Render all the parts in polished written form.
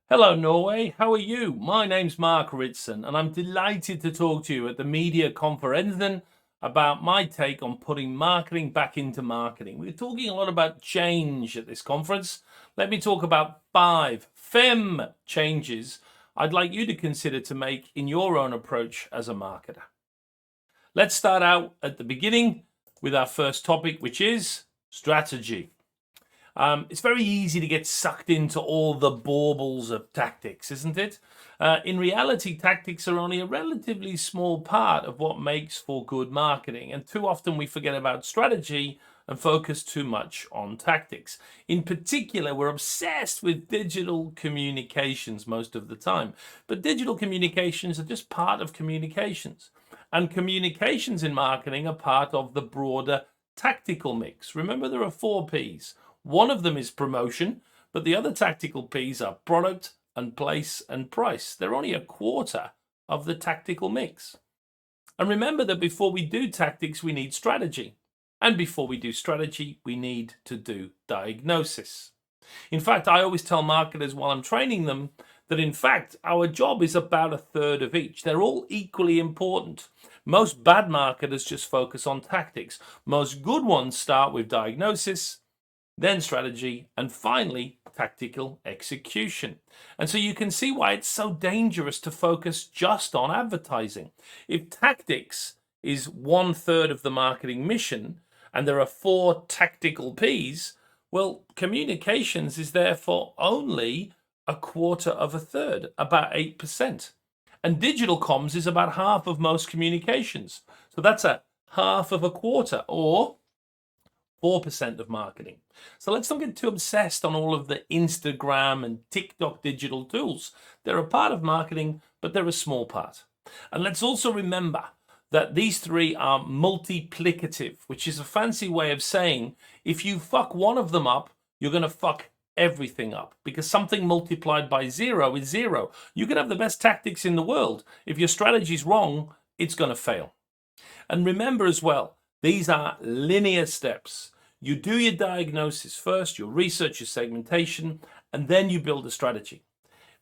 Hello, Norway. How are you? My name's Mark Ritson, and I'm delighted to talk to you at the Mediekonferansen about my take on putting marketing back into marketing. We're talking a lot about change at this conference. Let me talk about fem changes I'd like you to consider to make in your own approach as a marketer. Let's start out at the beginning with our first topic, which is strategy. It's very easy to get sucked into all the baubles of tactics, isn't it? In reality, tactics are only a relatively small part of what makes for good marketing, and too often we forget about strategy and focus too much on tactics. In particular, we're obsessed with digital communications most of the time, but digital communications are just part of communications, and communications in marketing are part of the broader tactical mix. Remember, there are 4 P's. One of them is promotion, but the other tactical P's are product and place and price. They're only a quarter of the tactical mix. And remember that before we do tactics, we need strategy. And before we do strategy, we need to do diagnosis. In fact, I always tell marketers while I'm training them that in fact, our job is about a third of each. They're all equally important. Most bad marketers just focus on tactics. Most good ones start with diagnosis, then strategy, and finally, tactical execution. And so you can see why it's so dangerous to focus just on advertising. If tactics is 1/3 of the marketing mission, and there are 4 tactical P's, well, communications is therefore only a quarter of a third, about 8%. And digital comms is about half of most communications. So that's a half of a quarter, or 4% of marketing. So let's not get too obsessed on all of the Instagram and TikTok digital tools. They're a part of marketing, but they're a small part. And let's also remember that these 3 are multiplicative, which is a fancy way of saying if you fuck one of them up, you're going to fuck everything up, because something multiplied by 0 is 0. You can have the best tactics in the world. If your strategy is wrong, it's going to fail. And remember as well, these are linear steps. You do your diagnosis first, your research, your segmentation, and then you build a strategy.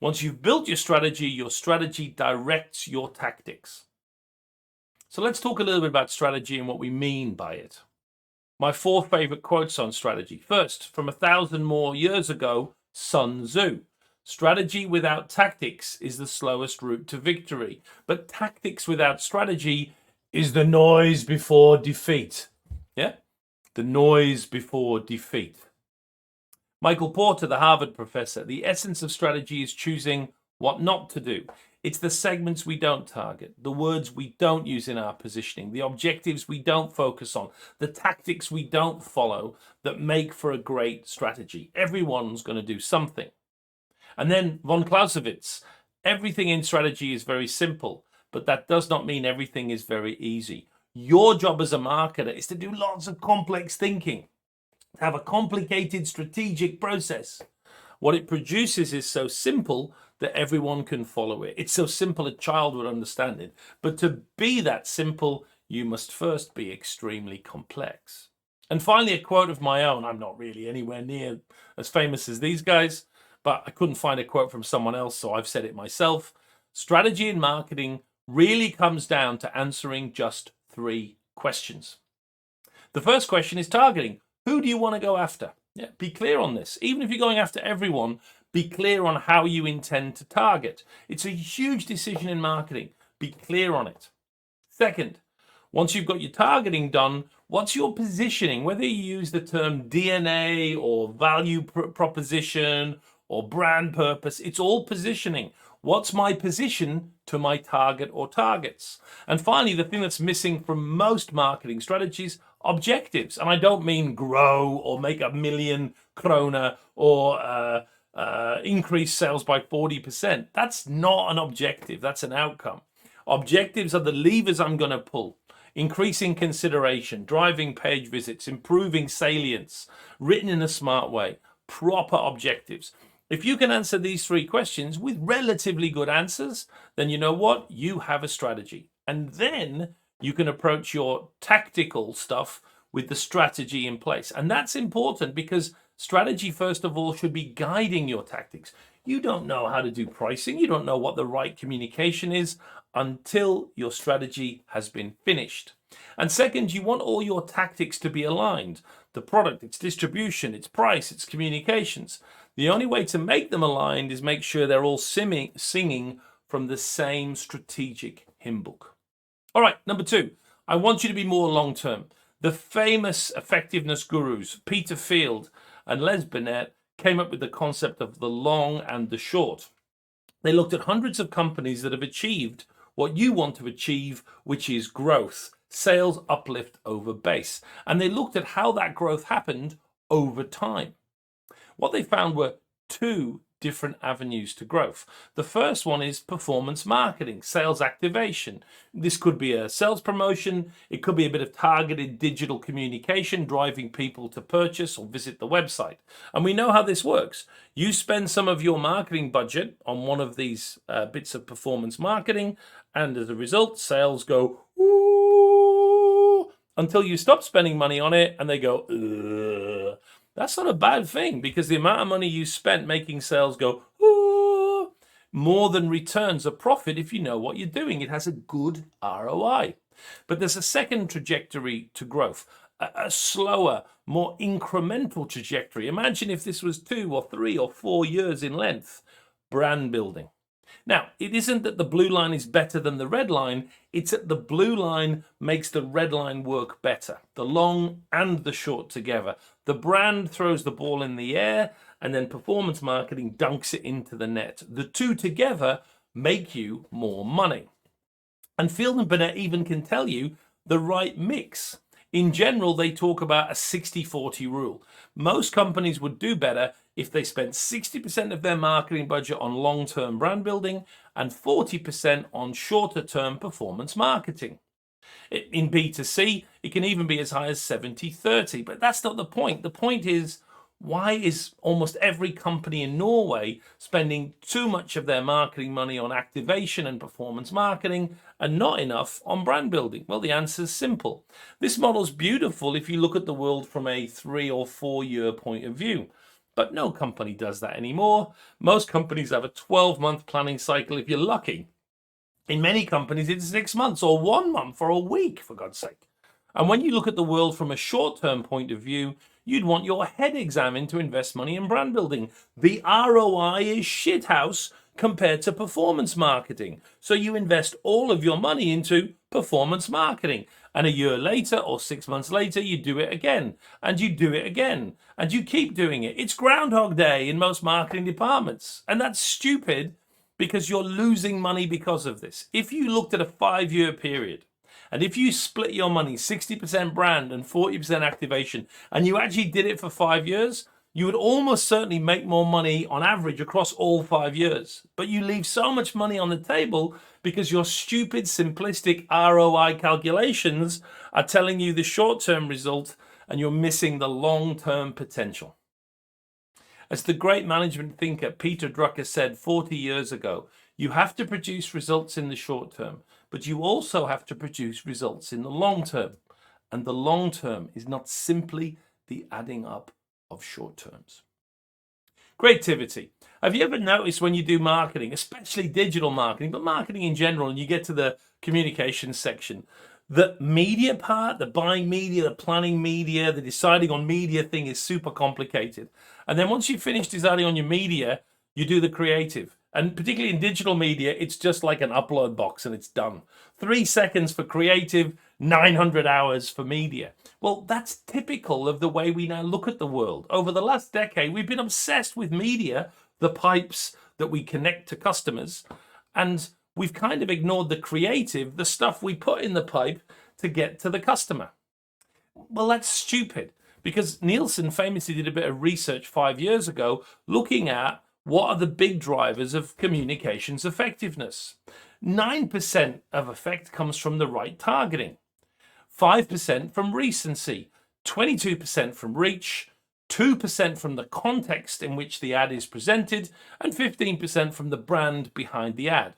Once you've built your strategy directs your tactics. So let's talk a little bit about strategy and what we mean by it. My 4 favorite quotes on strategy. First, from 1,000 more years ago, Sun Tzu. Strategy without tactics is the slowest route to victory, but tactics without strategy is the noise before defeat. Yeah? The noise before defeat. Michael Porter, the Harvard professor, the essence of strategy is choosing what not to do. It's the segments we don't target, the words we don't use in our positioning, the objectives we don't focus on, the tactics we don't follow that make for a great strategy. Everyone's going to do something. And then von Clausewitz, everything in strategy is very simple, but that does not mean everything is very easy. Your job as a marketer is to do lots of complex thinking, to have a complicated strategic process. What it produces is so simple that everyone can follow it. It's so simple a child would understand it. But to be that simple, you must first be extremely complex. And finally, a quote of my own. I'm not really anywhere near as famous as these guys, but I couldn't find a quote from someone else, so I've said it myself. Strategy in marketing really comes down to answering just 3 questions. The first question is targeting. Who do you want to go after? Yeah, be clear on this. Even if you're going after everyone, be clear on how you intend to target. It's a huge decision in marketing. Be clear on it. Second, once you've got your targeting done, what's your positioning? Whether you use the term DNA or value proposition or brand purpose, it's all positioning. What's my position to my target or targets? And finally, the thing that's missing from most marketing strategies, objectives. And I don't mean grow or make 1 million krona or increase sales by 40%. That's not an objective. That's an outcome. Objectives are the levers I'm going to pull. Increasing consideration, driving page visits, improving salience, written in a smart way, proper objectives. If you can answer these 3 questions with relatively good answers, then you know what? You have a strategy. And then you can approach your tactical stuff with the strategy in place. And that's important because Strategy, first of all, should be guiding your tactics. You don't know how to do pricing. You don't know what the right communication is until your strategy has been finished. And second, you want all your tactics to be aligned. The product, its distribution, its price, its communications. The only way to make them aligned is make sure they're all singing from the same strategic hymn book. All right, number 2, I want you to be more long-term. The famous effectiveness gurus, Peter Field and Les Binet, came up with the concept of the long and the short. They looked at hundreds of companies that have achieved what you want to achieve, which is growth, sales uplift over base. And they looked at how that growth happened over time. What they found were 2 different avenues to growth. The first one is performance marketing, sales activation. This could be a sales promotion. It could be a bit of targeted digital communication, driving people to purchase or visit the website. And we know how this works. You spend some of your marketing budget on one of these bits of performance marketing, and as a result, sales go ooh, until you stop spending money on it and they go ugh. That's not a bad thing, because the amount of money you spent making sales go ooh, more than returns a profit if you know what you're doing. It has a good ROI. But there's a second trajectory to growth, a slower, more incremental trajectory. Imagine if this was 2 or 3 or 4 years in length. Brand building. Now, it isn't that the blue line is better than the red line, it's that the blue line makes the red line work better, the long and the short together. The brand throws the ball in the air, and then performance marketing dunks it into the net. The 2 together make you more money. And Field and Binet even can tell you the right mix. In general, they talk about a 60-40 rule. Most companies would do better if they spent 60% of their marketing budget on long-term brand building and 40% on shorter-term performance marketing. In B2C, it can even be as high as 70-30, but that's not the point. The point is, why is almost every company in Norway spending too much of their marketing money on activation and performance marketing and not enough on brand building? Well, the answer is simple. This model's beautiful if you look at the world from a 3 or 4 year point of view. But no company does that anymore. Most companies have a 12-month planning cycle if you're lucky. In many companies, it's 6 months or 1 month or a week, for God's sake. And when you look at the world from a short-term point of view, you'd want your head examined to invest money in brand building. The ROI is shithouse compared to performance marketing. So you invest all of your money into performance marketing. And a year later or 6 months later, you do it again. And you do it again. And you keep doing it. It's Groundhog Day in most marketing departments. And that's stupid because you're losing money because of this. If you looked at a 5-year period, and if you split your money 60% brand and 40% activation, and you actually did it for 5 years, you would almost certainly make more money on average across all 5 years. But you leave so much money on the table because your stupid, simplistic ROI calculations are telling you the short-term result, and you're missing the long-term potential. As the great management thinker Peter Drucker said 40 years ago, you have to produce results in the short term, but you also have to produce results in the long term. And the long term is not simply the adding up of short terms. Creativity. Have you ever noticed when you do marketing, especially digital marketing, but marketing in general, and you get to the communications section, the media part, the buying media, the planning media, the deciding on media thing is super complicated. And then once you've finished deciding on your media, you do the creative. And particularly in digital media, it's just like an upload box and it's done. 3 seconds for creative, 900 hours for media. Well, that's typical of the way we now look at the world. Over the last decade, we've been obsessed with media, the pipes that we connect to customers, and we've kind of ignored the creative, the stuff we put in the pipe to get to the customer. Well, that's stupid, because Nielsen famously did a bit of research 5 years ago looking at what are the big drivers of communications effectiveness. 9% of effect comes from the right targeting, 5% from recency, 22% from reach, 2% from the context in which the ad is presented, and 15% from the brand behind the ad.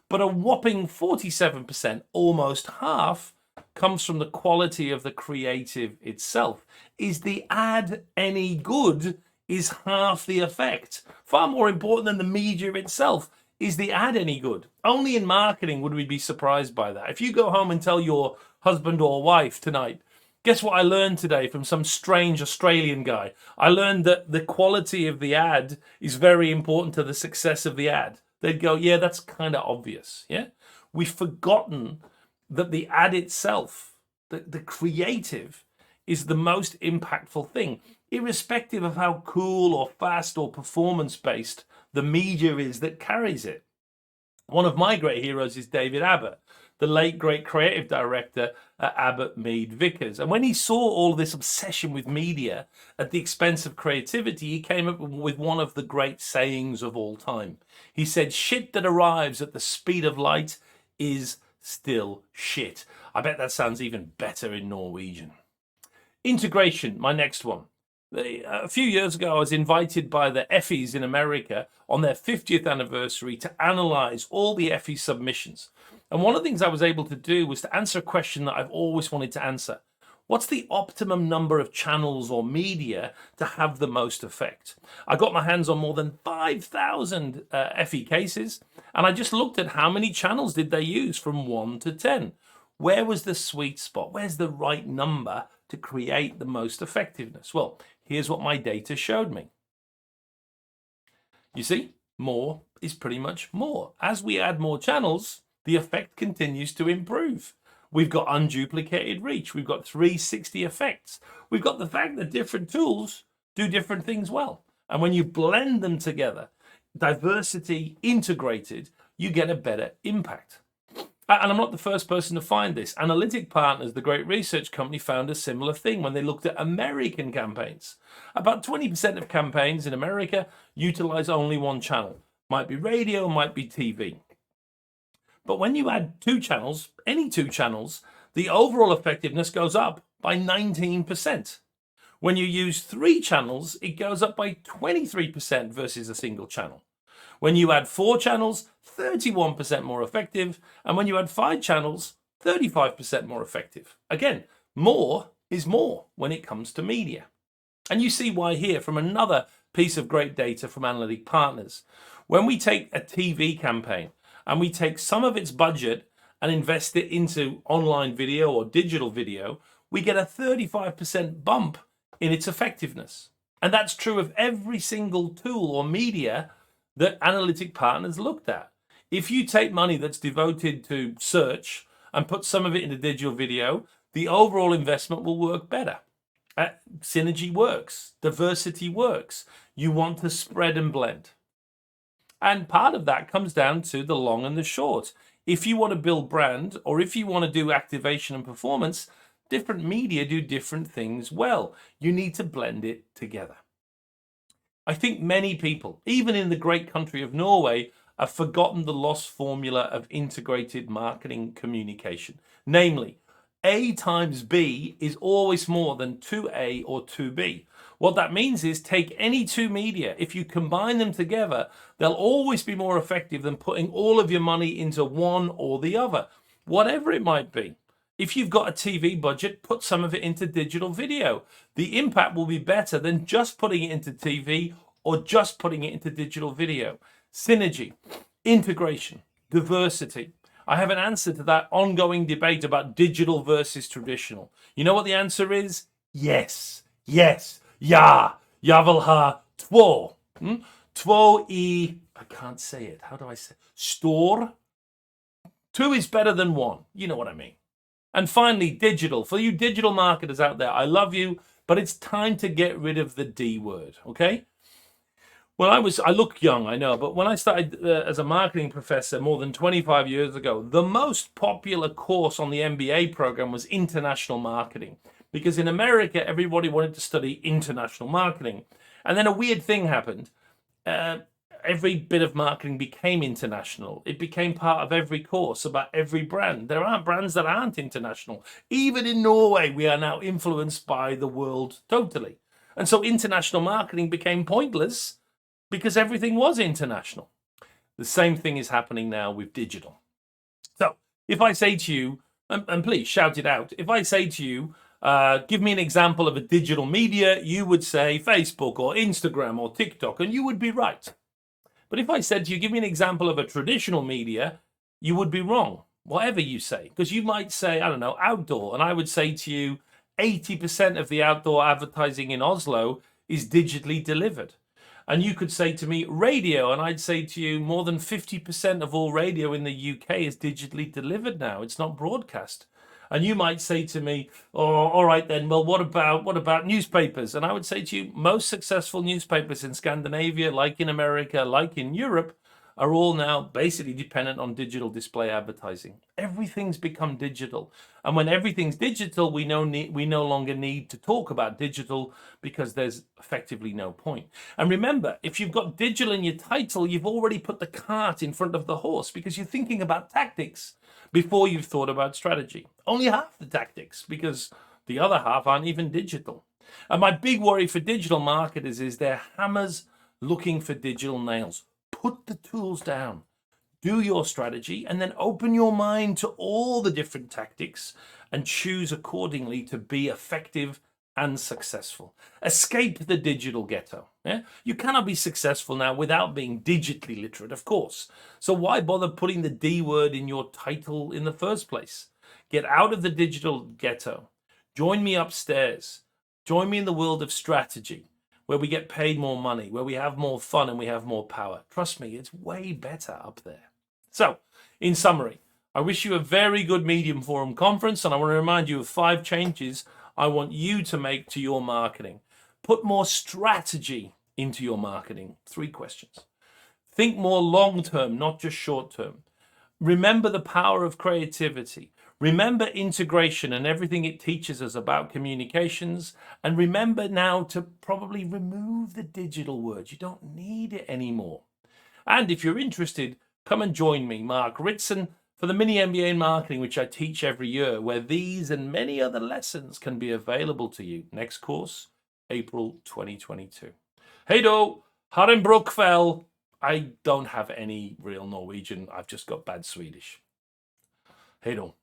But a whopping 47%, almost half, comes from the quality of the creative itself. Is the ad any good is half the effect. Far more important than the media itself. Is the ad any good? Only in marketing would we be surprised by that. If you go home and tell your husband or wife tonight, guess what I learned today from some strange Australian guy? I learned that the quality of the ad is very important to the success of the ad. They'd go, yeah, that's kind of obvious. Yeah, we've forgotten that the ad itself, the creative, is the most impactful thing, irrespective of how cool or fast or performance-based the media is that carries it. One of my great heroes is David Abbott, the late great creative director at Abbott Mead Vickers. And when he saw all this obsession with media at the expense of creativity, he came up with one of the great sayings of all time. He said, shit that arrives at the speed of light is still shit. I bet that sounds even better in Norwegian. Integration, my next one. A few years ago, I was invited by the Effies in America on their 50th anniversary to analyze all the Effie submissions. And one of the things I was able to do was to answer a question that I've always wanted to answer. What's the optimum number of channels or media to have the most effect? I got my hands on more than 5,000 Effie cases, and I just looked at how many channels did they use from 1 to 10. Where was the sweet spot? Where's the right number to create the most effectiveness? Well, here's what my data showed me. You see, more is pretty much more. As we add more channels, the effect continues to improve. We've got unduplicated reach. We've got 360 effects. We've got the fact that different tools do different things well. And when you blend them together, diversity integrated, you get a better impact. And I'm not the first person to find this. Analytic Partners, the great research company, found a similar thing when they looked at American campaigns. About 20% of campaigns in America utilize only one channel. Might be radio, might be TV. But when you add two channels, any two channels, the overall effectiveness goes up by 19%. When you use three channels, it goes up by 23% versus a single channel. When you add 4 channels, 31% more effective. And when you add 5 channels, 35% more effective. Again, more is more when it comes to media. And you see why here from another piece of great data from Analytic Partners. When we take a TV campaign and we take some of its budget and invest it into online video or digital video, we get a 35% bump in its effectiveness. And that's true of every single tool or media that Analytic Partners looked at. If you take money that's devoted to search and put some of it into digital video, the overall investment will work better. Synergy works. Diversity works. You want to spread and blend. And part of that comes down to the long and the short. If you want to build brand or if you want to do activation and performance, different media do different things well. You need to blend it together. I think many people, even in the great country of Norway, have forgotten the lost formula of integrated marketing communication. Namely, A times B is always more than 2A or 2B. What that means is take any two media, if you combine them together, they'll always be more effective than putting all of your money into one or the other, whatever it might be. If you've got a TV budget, put some of it into digital video. The impact will be better than just putting it into TV or just putting it into digital video. Synergy, integration, diversity. I have an answer to that ongoing debate about digital versus traditional. You know what the answer is? Yes, yes, ja, jag vill ha två. Två I, I can't say it. How do I say it? Stor. Two is better than one. You know what I mean. And finally, digital. For you digital marketers out there, I love you, but it's time to get rid of the D word, okay? Well, I look young, I know, but when I started as a marketing professor more than 25 years ago, the most popular course on the MBA program was international marketing. Because in America, everybody wanted to study international marketing. And then a weird thing happened. Every bit of marketing became international. It became part of every course about every brand. There aren't brands that aren't international. Even in Norway, we are now influenced by the world totally. And so international marketing became pointless because everything was international. The same thing is happening now with digital. So if I say to you, and please shout it out, if I say to you, Give me an example of a digital media. You would say Facebook or Instagram or TikTok, and you would be right. But if I said to you, give me an example of a traditional media, you would be wrong, whatever you say. Because you might say, I don't know, outdoor. And I would say to you, 80% of the outdoor advertising in Oslo is digitally delivered. And you could say to me, radio. And I'd say to you, more than 50% of all radio in the UK is digitally delivered now. It's not broadcast. And you might say to me, oh, all right then, well, what about newspapers? And I would say to you, most successful newspapers in Scandinavia, like in America, like in Europe, are all now basically dependent on digital display advertising. Everything's become digital. And when everything's digital, we no longer need to talk about digital because there's effectively no point. And remember, if you've got digital in your title, you've already put the cart in front of the horse because you're thinking about tactics before you've thought about strategy. Only half the tactics, because the other half aren't even digital. And my big worry for digital marketers is they're hammers looking for digital nails. Put the tools down, do your strategy, and then open your mind to all the different tactics and choose accordingly to be effective and successful. Escape the digital ghetto. Yeah? You cannot be successful now without being digitally literate, of course. So why bother putting the D word in your title in the first place? Get out of the digital ghetto. Join me upstairs. Join me in the world of strategy, where we get paid more money, where we have more fun and we have more power. Trust me, it's way better up there. So, in summary, I wish you a very good Medium Forum conference, and I want to remind you of 5 changes I want you to make to your marketing. Put more strategy into your marketing. 3 questions. Think more long-term, not just short-term. Remember the power of creativity. Remember integration and everything it teaches us about communications. And remember now to probably remove the digital word. You don't need it anymore. And if you're interested, come and join me, Mark Ritson, for the Mini MBA in Marketing, which I teach every year, where these and many other lessons can be available to you. Next course, April 2022. Hei då, har en bra kväll. I don't have any real Norwegian. I've just got bad Swedish. Hei då.